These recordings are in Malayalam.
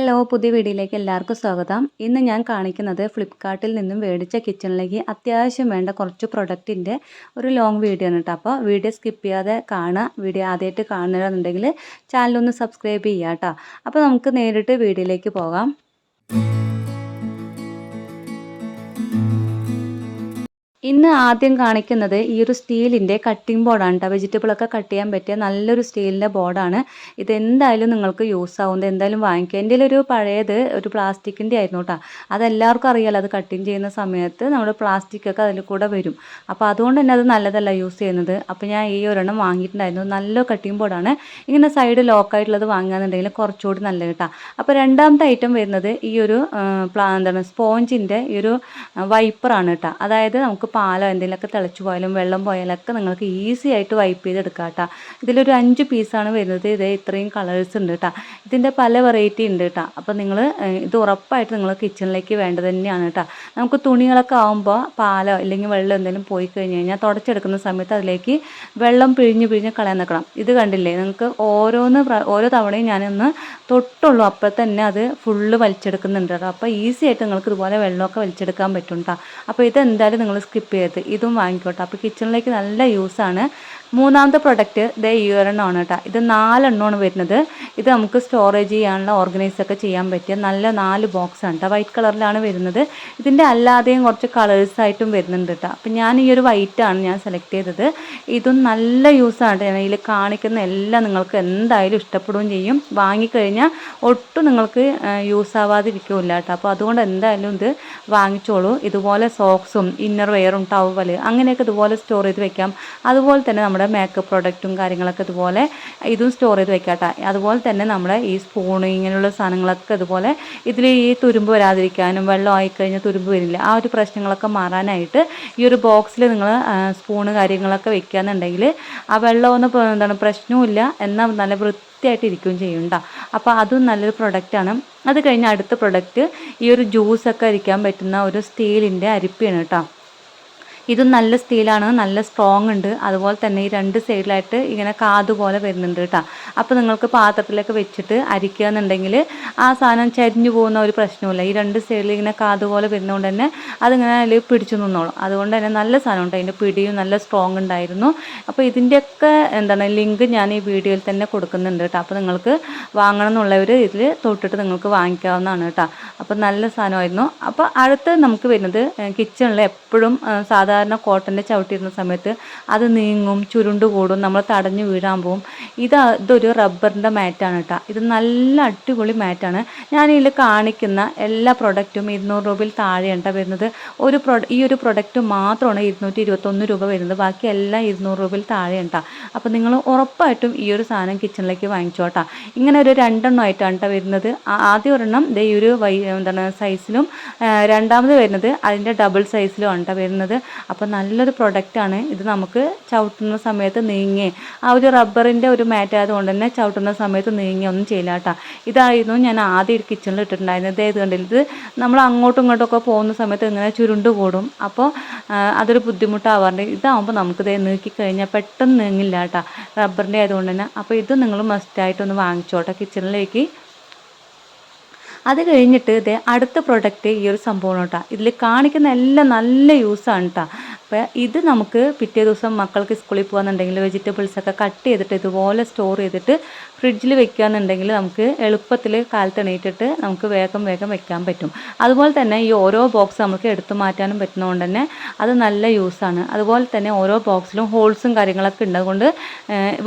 ഹലോ, പുതിയ വീഡിയോയിലേക്ക് എല്ലാവർക്കും സ്വാഗതം. ഇന്ന് ഞാൻ കാണിക്കുന്നത് ഫ്ലിപ്കാർട്ടിൽ നിന്നും മേടിച്ച കിച്ചണിലേക്ക് അത്യാവശ്യം വേണ്ട കുറച്ച് പ്രൊഡക്റ്റിൻ്റെ ഒരു ലോങ് വീഡിയോ ആണ് കേട്ടോ. അപ്പോൾ വീഡിയോ സ്കിപ്പ് ചെയ്യാതെ കാണുക. വീഡിയോ ആദ്യമായിട്ട് കാണുകയാണെന്നുണ്ടെങ്കിൽ ചാനലൊന്ന് സബ്സ്ക്രൈബ് ചെയ്യുക കേട്ടോ. അപ്പോൾ നമുക്ക് നേരിട്ട് വീഡിയോയിലേക്ക് പോകാം. ഇന്ന് ആദ്യം കാണിക്കുന്നത് ഈ ഒരു സ്റ്റീലിൻ്റെ കട്ടിംഗ് ബോർഡാണ് കേട്ടോ. വെജിറ്റബിളൊക്കെ കട്ട് ചെയ്യാൻ പറ്റിയ നല്ലൊരു സ്റ്റീലിൻ്റെ ബോർഡാണ്. ഇതെന്തായാലും നിങ്ങൾക്ക് യൂസ് ആവുന്നത്, എന്തായാലും വാങ്ങിക്കുക. എൻ്റെ ഒരു പഴയത് ഒരു പ്ലാസ്റ്റിക്കിൻ്റെ ആയിരുന്നു കേട്ടോ. അതെല്ലാവർക്കും അറിയാലോ, അത് കട്ടിങ് ചെയ്യുന്ന സമയത്ത് നമ്മുടെ പ്ലാസ്റ്റിക്കൊക്കെ അതിൽ കൂടെ വരും. അപ്പോൾ അതുകൊണ്ട് തന്നെ അത് നല്ലതല്ല യൂസ് ചെയ്യുന്നത്. അപ്പോൾ ഞാൻ ഈ ഒരെണ്ണം വാങ്ങിയിട്ടുണ്ടായിരുന്നു. നല്ല കട്ടിംഗ് ബോർഡാണ്. ഇങ്ങനെ സൈഡ് ലോക്കായിട്ടുള്ളത് വാങ്ങുകയെന്നുണ്ടെങ്കിൽ കുറച്ചുകൂടി നല്ലത് കേട്ടോ. അപ്പോൾ രണ്ടാമത്തെ ഐറ്റം വരുന്നത് ഈ ഒരു സ്പോഞ്ചിൻ്റെ ഈ ഒരു വൈപ്പറാണ് കേട്ടോ. അതായത് നമുക്ക് പാലോ എന്തെങ്കിലുമൊക്കെ തിളച്ചു പോയാലും വെള്ളം പോയാലൊക്കെ നിങ്ങൾക്ക് ഈസി ആയിട്ട് വൈപ്പ് ചെയ്തെടുക്കാം കേട്ടോ. ഇതിലൊരു 5 പീസാണ് വരുന്നത്. ഇതേ ഇത്രയും കളേഴ്സ് ഉണ്ട് കേട്ടോ. ഇതിൻ്റെ പല വെറൈറ്റി ഉണ്ട് കേട്ടോ. അപ്പോൾ നിങ്ങൾ ഇത് ഉറപ്പായിട്ട് നിങ്ങൾ കിച്ചണിലേക്ക് വേണ്ടത് തന്നെയാണ് കേട്ടോ. നമുക്ക് തുണികളൊക്കെ ആകുമ്പോൾ പാലോ അല്ലെങ്കിൽ വെള്ളം എന്തെങ്കിലും പോയി കഴിഞ്ഞ് കഴിഞ്ഞാൽ തുടച്ചെടുക്കുന്ന സമയത്ത് അതിലേക്ക് വെള്ളം പിഴിഞ്ഞ് കളയാൻ നിൽക്കണം. ഇത് കണ്ടില്ലേ, നിങ്ങൾക്ക് ഓരോ തവണയും ഞാനൊന്ന് തൊട്ടുള്ളൂ, അപ്പോൾ തന്നെ അത് ഫുള്ള് വലിച്ചെടുക്കുന്നുണ്ട് കേട്ടോ. അപ്പോൾ ഈസി ആയിട്ട് നിങ്ങൾക്ക് ഇതുപോലെ വെള്ളമൊക്കെ വലിച്ചെടുക്കാൻ പറ്റും കേട്ടോ. അപ്പോൾ ഇതെന്തായാലും നിങ്ങൾ സ്കിപ്പ് ചെയ്ത് ഇതും വാങ്ങിക്കോട്ടെ. അപ്പോൾ കിച്ചണിലേക്ക് നല്ല യൂസാണ്. മൂന്നാമത്തെ പ്രൊഡക്റ്റ് ഈ ഒരെണ്ണമാണ് കേട്ടോ. ഇത് 4 എണ്ണമാണ് വരുന്നത്. ഇത് നമുക്ക് സ്റ്റോറേജ് ചെയ്യാനുള്ള ഓർഗനൈസൊക്കെ ചെയ്യാൻ പറ്റിയ നല്ല 4 ബോക്സാണ് കേട്ടോ. വൈറ്റ് കളറിലാണ് വരുന്നത്. ഇതിൻ്റെ അല്ലാതെയും കുറച്ച് കളേഴ്സായിട്ടും വരുന്നുണ്ട് കേട്ടോ. അപ്പം ഞാൻ ഈ ഒരു വൈറ്റാണ് ഞാൻ സെലക്ട് ചെയ്തത്. ഇതും നല്ല യൂസാണ് കേട്ടോ. ഇതിൽ കാണിക്കുന്ന എല്ലാം നിങ്ങൾക്ക് എന്തായാലും ഇഷ്ടപ്പെടുകയും ചെയ്യും. വാങ്ങിക്കഴിഞ്ഞാൽ ഒട്ടും നിങ്ങൾക്ക് യൂസ് ആവാതിരിക്കില്ല കേട്ടോ. അപ്പോൾ അതുകൊണ്ട് എന്തായാലും ഇത് വാങ്ങിച്ചോളൂ. ഇതുപോലെ സോക്സും ഇന്നർ വെയറും ടവൽ അങ്ങനെയൊക്കെ ഇതുപോലെ സ്റ്റോർ ചെയ്ത് വെക്കാം. അതുപോലെ തന്നെ നമ്മുടെ മേക്കപ്പ് പ്രോഡക്റ്റും കാര്യങ്ങളൊക്കെ ഇതുപോലെ ഇതും സ്റ്റോർ ചെയ്ത് വെക്കാം കേട്ടോ. അതുപോലെ തന്നെ നമ്മുടെ ഈ സ്പൂണ് ഇങ്ങനെയുള്ള സാധനങ്ങളൊക്കെ ഇതുപോലെ ഇതിൽ ഈ തുരുമ്പ് വരാതിരിക്കാനും വെള്ളം ആയിക്കഴിഞ്ഞാൽ തുരുമ്പ് വരില്ല, ആ ഒരു പ്രശ്നങ്ങളൊക്കെ മാറാനായിട്ട് ഈ ഒരു ബോക്സിൽ നിങ്ങൾ സ്പൂണ് കാര്യങ്ങളൊക്കെ വെക്കുകയെന്നുണ്ടെങ്കിൽ ആ വെള്ളമൊന്നും പ്രശ്നവുമില്ല, എന്നാൽ നല്ല വൃത്തിയായിട്ട് ഇരിക്കുകയും ചെയ്യും കേട്ടോ. അപ്പോൾ അതും നല്ലൊരു പ്രൊഡക്റ്റാണ്. അത് കഴിഞ്ഞ് അടുത്ത പ്രൊഡക്റ്റ് ഈ ഒരു ജ്യൂസൊക്കെ അരിക്കാൻ പറ്റുന്ന ഒരു സ്റ്റീലിൻ്റെ അരിപ്പയാണ് കേട്ടോ. ഇതും നല്ല സ്റ്റീലാണ്, നല്ല സ്ട്രോങ് ഉണ്ട്. അതുപോലെ തന്നെ ഈ 2 സൈഡിലായിട്ട് ഇങ്ങനെ കാതുപോലെ വരുന്നുണ്ട് കേട്ടോ. അപ്പോൾ നിങ്ങൾക്ക് പാത്രത്തിലൊക്കെ വെച്ചിട്ട് അരിക്കുക എന്നുണ്ടെങ്കിൽ ആ സാധനം ചരിഞ്ഞു പോകുന്ന ഒരു പ്രശ്നമില്ല. ഈ 2 സൈഡിൽ ഇങ്ങനെ കാതുപോലെ വരുന്നതുകൊണ്ട് തന്നെ അതിങ്ങനെ അതിൽ പിടിച്ചു നിന്നോളും. അതുകൊണ്ട് തന്നെ നല്ല സാധനം ഉണ്ട്. അതിൻ്റെ പിടിയും നല്ല സ്ട്രോങ് ഉണ്ടായിരുന്നു. അപ്പോൾ ഇതിൻ്റെയൊക്കെ ലിങ്ക് ഞാൻ ഈ വീഡിയോയിൽ തന്നെ കൊടുക്കുന്നുണ്ട് കേട്ടോ. അപ്പോൾ നിങ്ങൾക്ക് വാങ്ങണം എന്നുള്ളവർ ഇതിൽ തൊട്ടിട്ട് നിങ്ങൾക്ക് വാങ്ങിക്കാവുന്നതാണ് കേട്ടോ. അപ്പോൾ നല്ല സാധനമായിരുന്നു. അപ്പോൾ അടുത്ത് നമുക്ക് വരുന്നത് കിച്ചണിൽ എപ്പോഴും സാധാരണ കോട്ടൻ്റെ ചവിട്ടിയിരുന്ന സമയത്ത് അത് നീങ്ങും, ചുരുണ്ട് കൂടും, നമ്മൾ തടഞ്ഞു വീഴാൻ പോവും. ഇതൊരു റബ്ബറിൻ്റെ മാറ്റാണ് കേട്ടോ. ഇത് നല്ല അടിപൊളി മാറ്റാണ്. ഞാനിതിൽ കാണിക്കുന്ന എല്ലാ പ്രൊഡക്റ്റും 200 രൂപയിൽ താഴെയാണ് കേട്ടോ വരുന്നത്. ഈ ഒരു പ്രൊഡക്റ്റ് മാത്രമാണ് 221 രൂപ വരുന്നത്. ബാക്കി എല്ലാം 200 രൂപയിൽ താഴെയാണ് കേട്ടോ. അപ്പോൾ നിങ്ങൾ ഉറപ്പായിട്ടും ഈ ഒരു സാധനം കിച്ചണിലേക്ക് വാങ്ങിച്ചോട്ടാ. ഇങ്ങനെ ഒരു 2 എണ്ണമായിട്ടാണ് കേട്ടോ വരുന്നത്. ആദ്യം ഒരെണ്ണം ഈ ഒരു സൈസിലും, രണ്ടാമത് വരുന്നത് അതിൻ്റെ ഡബിൾ സൈസിലും ആണ് കേട്ടോ വരുന്നത്. അപ്പോൾ നല്ലൊരു പ്രൊഡക്റ്റാണ് ഇത്. നമുക്ക് ചവിട്ടുന്ന സമയത്ത് നീങ്ങി, ആ ഒരു റബ്ബറിൻ്റെ ഒരു മാറ്റ് ആയതുകൊണ്ട് തന്നെ ചവിട്ടുന്ന സമയത്ത് നീങ്ങി ഒന്നും ചെയ്യില്ല കേട്ടോ. ഇതായിരുന്നു ഞാൻ ആദ്യം കിച്ചണിൽ ഇട്ടിട്ടുണ്ടായിരുന്നത്. ഇത് കണ്ടില്ല, ഇത് നമ്മൾ അങ്ങോട്ടും ഇങ്ങോട്ടൊക്കെ പോകുന്ന സമയത്ത് ഇങ്ങനെ ചുരുണ്ട് കൂടും. അപ്പോൾ അതൊരു ബുദ്ധിമുട്ടാവാറുണ്ട്. ഇതാകുമ്പോൾ നമുക്കിത് നീക്കിക്കഴിഞ്ഞാൽ പെട്ടെന്ന് നീങ്ങില്ല കേട്ടോ, റബ്ബറിൻ്റെ ആയതുകൊണ്ട് തന്നെ. അപ്പോൾ ഇത് നിങ്ങൾ മസ്റ്റായിട്ടൊന്ന് വാങ്ങിച്ചോട്ടെ കിച്ചണിലേക്ക്. അത് കഴിഞ്ഞിട്ട് അടുത്ത പ്രൊഡക്റ്റ് ഈ ഒരു സംഭവമാണ് കേട്ടോ. ഇതിൽ കാണിക്കുന്ന എല്ലാം നല്ല യൂസാണ് കേട്ടോ. അപ്പോൾ ഇത് നമുക്ക് പിറ്റേ ദിവസം മക്കൾക്ക് സ്കൂളിൽ പോകുകയെന്നുണ്ടെങ്കിൽ വെജിറ്റബിൾസൊക്കെ കട്ട് ചെയ്തിട്ട് ഇതുപോലെ സ്റ്റോർ ചെയ്തിട്ട് ഫ്രിഡ്ജിൽ വെക്കുകയെന്നുണ്ടെങ്കിൽ നമുക്ക് എളുപ്പത്തിൽ കാലത്ത് എണീറ്റിട്ട് നമുക്ക് വേഗം വെക്കാൻ പറ്റും. അതുപോലെ തന്നെ ഈ ഓരോ ബോക്സ് നമുക്ക് എടുത്തു മാറ്റാനും പറ്റുന്നതുകൊണ്ട് തന്നെ അത് നല്ല യൂസാണ്. അതുപോലെ തന്നെ ഓരോ ബോക്സിലും ഹോൾസും കാര്യങ്ങളൊക്കെ ഉണ്ട്. അതുകൊണ്ട്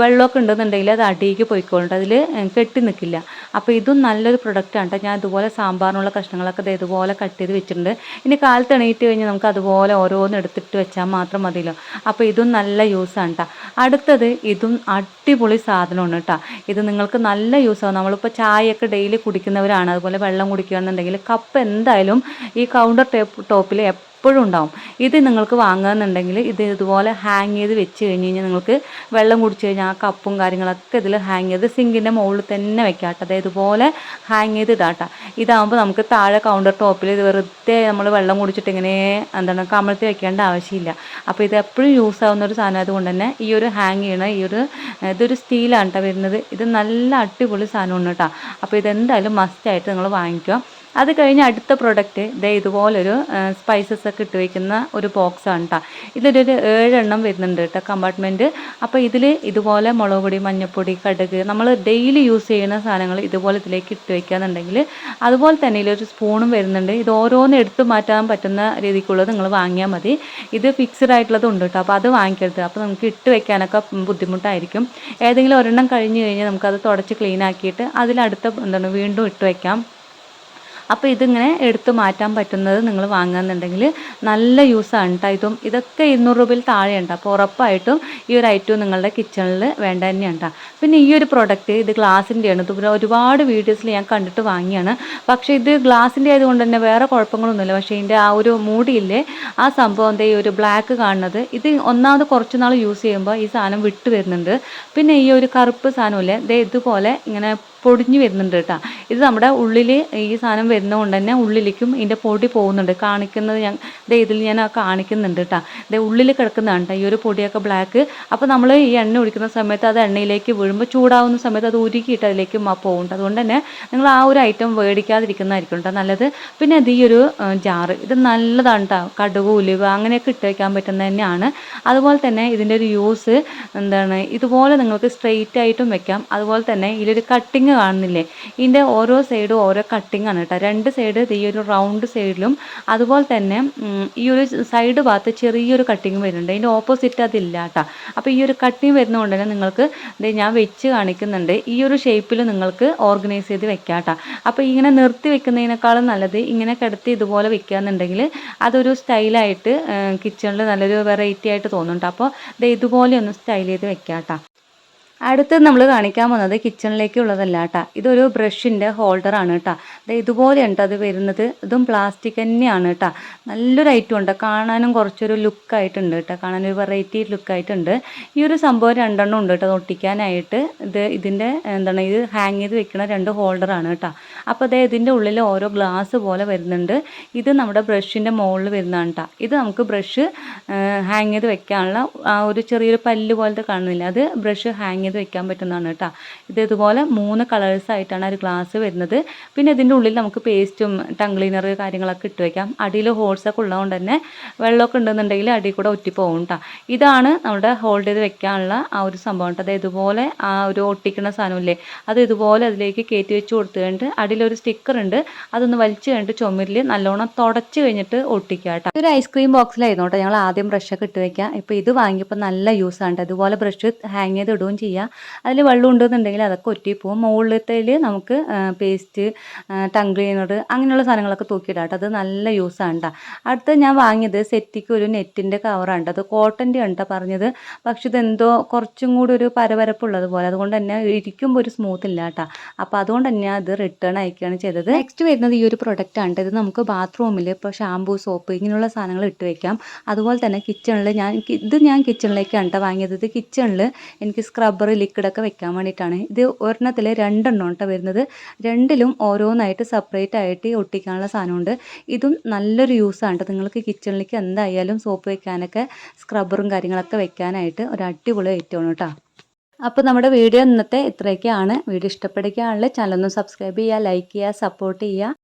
വെള്ളമൊക്കെ ഉണ്ടെന്നുണ്ടെങ്കിൽ അത് അടിയിലേക്ക് പോയിക്കോളുണ്ട്, അതിൽ കെട്ടി നിൽക്കില്ല. അപ്പോൾ ഇതും നല്ലൊരു പ്രൊഡക്റ്റാണ് കേട്ടോ. ഞാൻ ഇതുപോലെ സാമ്പാറിനുള്ള കഷ്ണങ്ങളൊക്കെ ഇതുപോലെ കട്ട് ചെയ്ത് വെച്ചിട്ടുണ്ട്. ഇനി കാലത്ത് എണീറ്റ് കഴിഞ്ഞാൽ നമുക്ക് അതുപോലെ ഓരോന്ന് എടുത്തിട്ട് വെച്ചാൽ മാത്രം മതിയല്ലോ. അപ്പോൾ ഇതും നല്ല യൂസാണ് കേട്ടോ. അടുത്തത് ഇതും അടിപൊളി സാധനമാണ് കേട്ടോ. ഇത് നിങ്ങൾക്ക് നല്ല യൂസാവും. നമ്മളിപ്പോൾ ചായയൊക്കെ ഡെയിലി കുടിക്കുന്നവരാണ്, അതുപോലെ വെള്ളം കുടിക്കുകയാണെന്നുണ്ടെങ്കിൽ കപ്പ് എന്തായാലും ഈ കൗണ്ടർ ടോപ്പിൽ എപ്പോഴും ഉണ്ടാവും. ഇത് നിങ്ങൾക്ക് വാങ്ങുകയെന്നുണ്ടെങ്കിൽ ഇത് ഇതുപോലെ ഹാങ് ചെയ്ത് വെച്ച് കഴിഞ്ഞ് കഴിഞ്ഞാൽ നിങ്ങൾക്ക് വെള്ളം കുടിച്ച് കഴിഞ്ഞാൽ ആ കപ്പും കാര്യങ്ങളൊക്കെ ഇതിൽ ഹാങ് ചെയ്ത് സിങ്കിൻ്റെ മുകളിൽ തന്നെ വെക്കാം കേട്ടോ. അതായത് ഇതുപോലെ ഹാങ് ചെയ്ത് ഇടാം കേട്ടോ. ഇതാകുമ്പോൾ നമുക്ക് താഴെ കൗണ്ടർ ടോപ്പിൽ ഇത് വെറുതെ നമ്മൾ വെള്ളം കുടിച്ചിട്ട് ഇങ്ങനെ എന്താണ് കമഴ്ത്തി വെക്കേണ്ട ആവശ്യമില്ല. അപ്പോൾ ഇത് എപ്പോഴും യൂസ് ആവുന്ന ഒരു സാധനം ആയതുകൊണ്ട് തന്നെ ഈ ഒരു ഹാങ് ചെയ്യണ ഇതൊരു സ്റ്റീലാണ് കേട്ടോ വരുന്നത്. ഇത് നല്ല അടിപൊളി സാധനമാണ് കേട്ടോ. അപ്പോൾ ഇതെന്തായാലും മസ്റ്റായിട്ട് നിങ്ങൾ വാങ്ങിക്കുക. അത് കഴിഞ്ഞ് അടുത്ത പ്രൊഡക്റ്റ് ഇതുപോലൊരു സ്പൈസസ് ഒക്കെ ഇട്ട് വയ്ക്കുന്ന ഒരു ബോക്സാണ് കേട്ടോ. ഇതിലൊരു 7 എണ്ണം വരുന്നുണ്ട് കേട്ടോ കമ്പാർട്ട്മെൻറ്റ്. അപ്പോൾ ഇതിൽ ഇതുപോലെ മുളക് പൊടി, മഞ്ഞൾപ്പൊടി, കടുക്, നമ്മൾ ഡെയിലി യൂസ് ചെയ്യുന്ന സാധനങ്ങൾ ഇതുപോലെ ഇതിലേക്ക് ഇട്ട് വയ്ക്കുകയെന്നുണ്ടെങ്കിൽ, അതുപോലെ തന്നെ ഇതിലൊരു സ്പൂണും വരുന്നുണ്ട്. ഇത് ഓരോന്ന് എടുത്ത് മാറ്റാൻ പറ്റുന്ന രീതിക്കുള്ളത് നിങ്ങൾ വാങ്ങിയാൽ മതി. ഇത് ഫിക്സ്ഡ് ആയിട്ടുള്ളത് ഉണ്ട് കേട്ടോ. അപ്പോൾ അത് വാങ്ങിക്കരുത്. അപ്പോൾ നമുക്ക് ഇട്ട് വയ്ക്കാനൊക്കെ ബുദ്ധിമുട്ടായിരിക്കും. ഏതെങ്കിലും ഒരെണ്ണം കഴിഞ്ഞ് കഴിഞ്ഞാൽ നമുക്കത് തുടച്ച് ക്ലീൻ ആക്കിയിട്ട് അതിലടുത്ത വീണ്ടും ഇട്ട് വയ്ക്കാം. അപ്പോൾ ഇതിങ്ങനെ എടുത്ത് മാറ്റാൻ പറ്റുന്നത് നിങ്ങൾ വാങ്ങുന്നുണ്ടെങ്കിൽ നല്ല യൂസാണ് കേട്ടോ. ഇതൊക്കെ 200 രൂപയിൽ താഴെയുണ്ട്. അപ്പോൾ ഉറപ്പായിട്ടും ഈ ഒരു ഐറ്റം നിങ്ങളുടെ കിച്ചണിൽ വേണ്ട തന്നെയാണ്. പിന്നെ ഈ ഒരു പ്രൊഡക്റ്റ് ഇത് ഗ്ലാസിൻ്റെയാണ്. ഇത് ഒരുപാട് വീഡിയോസിൽ ഞാൻ കണ്ടിട്ട് വാങ്ങിയാണ്. പക്ഷേ ഇത് ഗ്ലാസിൻ്റെ ആയതുകൊണ്ട് തന്നെ വേറെ കുഴപ്പങ്ങളൊന്നുമില്ല. പക്ഷേ ഇതിൻ്റെ ആ ഒരു മൂടിയില്ലേ, ആ സംഭവം ഈ ഒരു ബ്ലാക്ക് കാണുന്നത്, ഇത് ഒന്നാമത് കുറച്ച് നാൾ യൂസ് ചെയ്യുമ്പോൾ ഈ സാധനം വിട്ട് വരുന്നുണ്ട്. പിന്നെ ഈ ഒരു കറുപ്പ് സാധനമില്ലേ, ഇതുപോലെ ഇങ്ങനെ പൊടിഞ്ഞു വരുന്നുണ്ട് കേട്ടോ. ഇത് നമ്മുടെ ഉള്ളിൽ ഈ സാധനം വരുന്നതുകൊണ്ട് തന്നെ ഉള്ളിലേക്കും ഇതിൻ്റെ പൊടി പോകുന്നുണ്ട്. കാണിക്കുന്നത് ഇതിൽ ഞാൻ കാണിക്കുന്നുണ്ട് കേട്ടോ. ഉള്ളിൽ കിടക്കുന്നതാണ് കേട്ടോ ഈ ഒരു പൊടിയൊക്കെ ബ്ലാക്ക്. അപ്പോൾ നമ്മൾ ഈ എണ്ണ ഒഴിക്കുന്ന സമയത്ത് അത് എണ്ണയിലേക്ക് വീഴുമ്പോൾ ചൂടാവുന്ന സമയത്ത് അത് ഉരുക്കിയിട്ട് അതിലേക്ക് പോകുന്നുണ്ട്. അതുകൊണ്ട് തന്നെ നിങ്ങൾ ആ ഒരു ഐറ്റം മേടിക്കാതിരിക്കുന്നതായിരിക്കും കേട്ടോ നല്ലത്. പിന്നെ ഈ ഒരു ജാറ് ഇത് നല്ലതാണ് കേട്ടോ. കടുക്, ഉലുവ അങ്ങനെയൊക്കെ ഇട്ട് വയ്ക്കാൻ പറ്റുന്നത് തന്നെയാണ്. അതുപോലെ തന്നെ ഇതിൻ്റെ ഒരു യൂസ് ഇതുപോലെ നിങ്ങൾക്ക് സ്ട്രെയിറ്റ് ആയിട്ടും വെക്കാം. അതുപോലെ തന്നെ ഇതിലൊരു കട്ടിങ് കാണുന്നില്ലേ, ഇതിൻ്റെ ഓരോ സൈഡും ഓരോ കട്ടിങ് ആണ് കേട്ടോ. 2 സൈഡ് ഈ ഒരു റൗണ്ട് സൈഡിലും അതുപോലെ തന്നെ ഈ ഒരു സൈഡ് ഭാഗത്ത് ചെറിയൊരു കട്ടിങ് വരുന്നുണ്ട്. അതിൻ്റെ ഓപ്പോസിറ്റ് അതില്ല കേട്ടോ. അപ്പോൾ ഈ ഒരു കട്ടിങ് വരുന്നതുകൊണ്ട് തന്നെ നിങ്ങൾക്ക് ഞാൻ വെച്ച് കാണിക്കുന്നുണ്ട്. ഈ ഒരു ഷേപ്പിൽ നിങ്ങൾക്ക് ഓർഗനൈസ് ചെയ്ത് വെക്കാം കേട്ടോ. അപ്പോൾ ഇങ്ങനെ നിർത്തി വെക്കുന്നതിനേക്കാളും നല്ലത് ഇങ്ങനെ കിടത്തി ഇതുപോലെ വെക്കുകയെന്നുണ്ടെങ്കിൽ അതൊരു സ്റ്റൈലായിട്ട് കിച്ചണിൽ നല്ലൊരു വെറൈറ്റി ആയിട്ട് തോന്നും കേട്ടോ. അപ്പോൾ ഇതുപോലെ ഒന്ന് സ്റ്റൈൽ ചെയ്ത് വെക്കാം കേട്ടോ. അടുത്തത് നമ്മൾ കാണിക്കാൻ പോകുന്നത് കിച്ചണിലേക്കുള്ളതല്ല കേട്ടോ. ഇതൊരു ബ്രഷിൻ്റെ ഹോൾഡറാണ് കേട്ടോ. ഇതുപോലെയാണ് കേട്ടോ അത് വരുന്നത്. ഇതും പ്ലാസ്റ്റിക് തന്നെയാണ് കേട്ടോ. നല്ലൊരു ഐറ്റം ഉണ്ട്. കാണാനും കുറച്ചൊരു ലുക്കായിട്ടുണ്ട് കേട്ടോ. കാണാനൊരു വെറൈറ്റി ലുക്കായിട്ടുണ്ട്. ഈ ഒരു സംഭവം 2 എണ്ണം ഉണ്ട് കേട്ടോ ഒട്ടിക്കാനായിട്ട്. ഇതിൻ്റെ ഇത് ഹാങ് ചെയ്ത് വെക്കുന്ന 2 ഹോൾഡറാണ് കേട്ടോ. അപ്പോൾ ഇതിൻ്റെ ഉള്ളിൽ ഓരോ ഗ്ലാസ് പോലെ വരുന്നുണ്ട്. ഇത് നമ്മുടെ ബ്രഷിൻ്റെ മുകളിൽ വരുന്നതാണ് കേട്ടോ. ഇത് നമുക്ക് ബ്രഷ് ഹാങ് ചെയ്ത് വെക്കാനുള്ള ഒരു ചെറിയൊരു പല്ല് പോലത്തെ കാണുന്നില്ല, അത് ബ്രഷ് ഹാങ് ചെയ്ത് വെക്കാൻ പറ്റുന്നതാണ് കേട്ടോ. ഇതുപോലെ 3 കളേഴ്സായിട്ടാണ് ഒരു ഗ്ലാസ് വരുന്നത്. പിന്നെ ഇതിൻ്റെ ഉള്ളിൽ നമുക്ക് പേസ്റ്റും ടങ് ക്ലീനർ കാര്യങ്ങളൊക്കെ ഇട്ട് വയ്ക്കാം. അടിയിൽ ഹോൾസൊക്കെ ഉള്ളതുകൊണ്ട് തന്നെ വെള്ളമൊക്കെ ഉണ്ടെന്നുണ്ടെങ്കിൽ അടിയിൽ കൂടെ ഒറ്റിപ്പോകും കേട്ടോ. ഇതാണ് നമ്മുടെ ഹോൾഡ് ചെയ്ത് വെക്കാനുള്ള ആ ഒരു സംഭവം കേട്ടോ. ഇതുപോലെ ആ ഒരു ഒട്ടിക്കുന്ന സാധനമില്ലേ, അത് ഇതുപോലെ അതിലേക്ക് കയറ്റി വെച്ച് കൊടുത്തു കഴിഞ്ഞിട്ട് അടിയിലൊരു സ്റ്റിക്കർ ഉണ്ട്, അതൊന്ന് വലിച്ചു കഴിഞ്ഞിട്ട് ചുമരിൽ നല്ലോണം തുടച്ച് കഴിഞ്ഞിട്ട് ഒട്ടിക്കുക കേട്ടോ. ഒരു ഐസ്ക്രീം ബോക്സിലായിരുന്നു കേട്ടോ ഞങ്ങൾ ആദ്യം ബ്രഷൊക്കെ ഇട്ട് വയ്ക്കുക. ഇപ്പോൾ ഇത് വാങ്ങിയപ്പോൾ നല്ല യൂസാണ്. ഇതുപോലെ ബ്രഷ് ഹാങ് ചെയ്ത് ഇടുകയും ചെയ്യുക. അതിൽ വെള്ളം ഉണ്ടെന്നുണ്ടെങ്കിൽ അതൊക്കെ ഒറ്റിപ്പോവും. മുകളിലത്തേൽ നമുക്ക് പേസ്റ്റ്, ടങ് ക്ലീനർ അങ്ങനെയുള്ള സാധനങ്ങളൊക്കെ തൂക്കിയിടാം കേട്ടോ. അത് നല്ല യൂസാണ് കേട്ടോ. അടുത്ത് ഞാൻ വാങ്ങിയത് സെറ്റിക്ക് ഒരു നെറ്റിൻ്റെ കവറാണ്. അത് കോട്ടൻ്റെ ആണ് കേട്ടോ പറഞ്ഞത്. പക്ഷെ ഇതെന്തോ കുറച്ചും കൂടി ഒരു പരപരപ്പുള്ളത് പോലെ, അതുകൊണ്ട് തന്നെ ഇരിക്കുമ്പോൾ ഒരു സ്മൂത്ത് ഇല്ല കേട്ടോ. അപ്പോൾ അതുകൊണ്ട് തന്നെ അത് റിട്ടേൺ അയക്കുകയാണ് ചെയ്തത്. നെക്സ്റ്റ് വരുന്നത് ഈ ഒരു പ്രൊഡക്റ്റ് ആണ്. ഇത് നമുക്ക് ബാത്റൂമിൽ ഇപ്പോൾ ഷാമ്പൂ, സോപ്പ് ഇങ്ങനെയുള്ള സാധനങ്ങൾ ഇട്ട് വയ്ക്കാം. അതുപോലെ തന്നെ കിച്ചണിൽ ഞാൻ കിച്ചണിലേക്കാണ് കേട്ടോ വാങ്ങിയത്. ഇത് കിച്ചണിൽ എനിക്ക് സ്ക്രബ്ബർ, ലിക്വിഡൊക്കെ വെക്കാൻ വേണ്ടിയിട്ടാണ്. ഇത് ഒരെണ്ണത്തിൽ 2 എണ്ണം കേട്ടോ വരുന്നത്. 2ലും ഓരോന്നായിട്ട് സെപ്പറേറ്റ് ആയിട്ട് ഒട്ടിക്കാനുള്ള സാധനമുണ്ട്. ഇതും നല്ലൊരു യൂസാണ് കേട്ടോ. നിങ്ങൾക്ക് കിച്ചണിലേക്ക് എന്തായാലും സോപ്പ് വെക്കാനൊക്കെ സ്ക്രബ്ബറും കാര്യങ്ങളൊക്കെ വെക്കാനായിട്ട് ഒരു അടിപൊളി ഐറ്റമാണ് കേട്ടോ. അപ്പോൾ നമ്മുടെ വീഡിയോ ഇന്നത്തെ ഇത്രയൊക്കെയാണ്. വീഡിയോ ഇഷ്ടപ്പെടുകയാണെങ്കിൽ ചാനൽ ഒന്ന് സബ്സ്ക്രൈബ് ചെയ്യുക, ലൈക്ക് ചെയ്യുക, സപ്പോർട്ട് ചെയ്യുക.